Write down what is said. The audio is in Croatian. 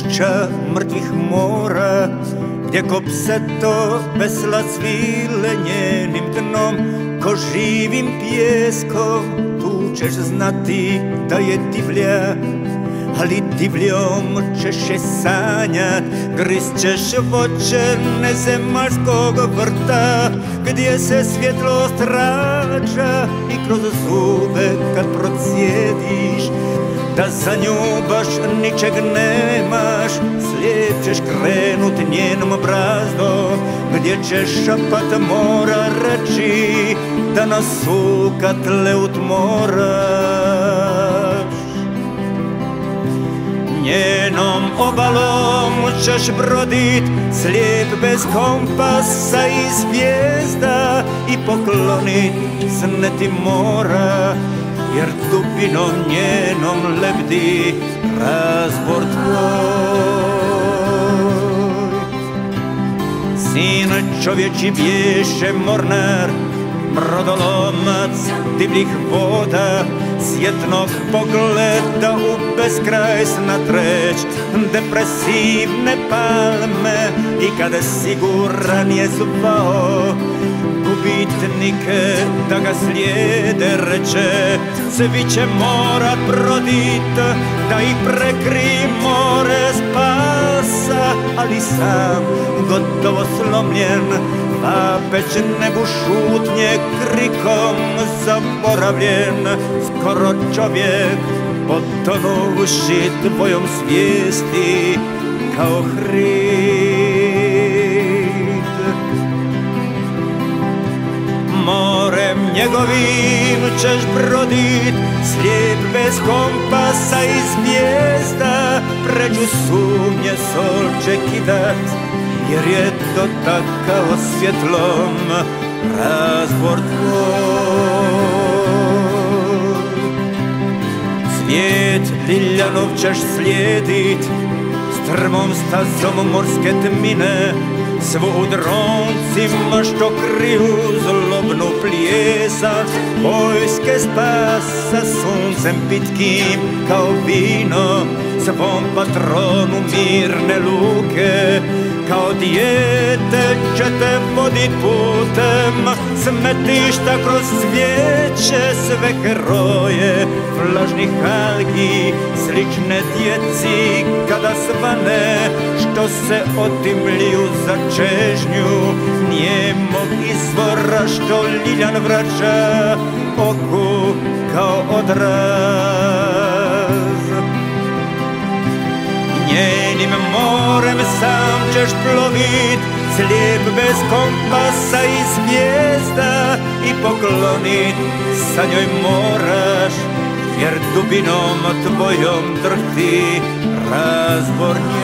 pušća mrtvih mora, gdje ko pseto vesla svile njenim dnom, ko živim pjeskom tu ćeš znati da je divlja, ali divljom ćeš je sanjat, grisćeš voće nezemaljskog vrta, gdje se svjetlost rađa i kroz zube kad procijediš, da za nju baš ničeg nemaš, slijep ćeš krenut njenom brazdom, gdje ćeš šapat mora reći da nas sukat leut moraš. Njenom obalom ćeš brodit, slijep bez kompasa i zvijezda, i poklonit sne ti mora, jer dubinom njenom lebdi razbor tvoj. Sin čovječi bješe mornar, brodolomac divljih voda, sjetnog pogleda u beskraj snatreć depresivne palme, i kada siguran je zvao gubitnike da ga slijede, reče svi će morat brodit da ih prekri more spasa, ali sam gotovo slomljen vapeć nebu šutnje krikom zaboravljen, skoro čovjek potonuši tvojom svijesti kao hrid. Morem njegovim ćeš brodit, slijep bez kompasa i zvijezda, pređu sumnje sol će kidat, jer je to takav svjetlom razbor tvoj. Svijet Liljanov ćeš slijedit, strmom stazom morske tmine, svud roncima što kriju zlobnu pljesak, vojske spasa suncem pitkim kao vino, svom patronu mirne luke, kao dijete će te vodit putem smetišta kroz cvijeće, sve heroje vlažnih algi, slične djeci kada svane, što se otimlju za čežnju nijemog izvora, što Liljan vraća oku kao odraz. Njenim morem sam ćeš plovit, slijep bez kompasa i zvijezda, i poklonit sa njoj moraš, jer dubinom tvojom drhti razbor nje.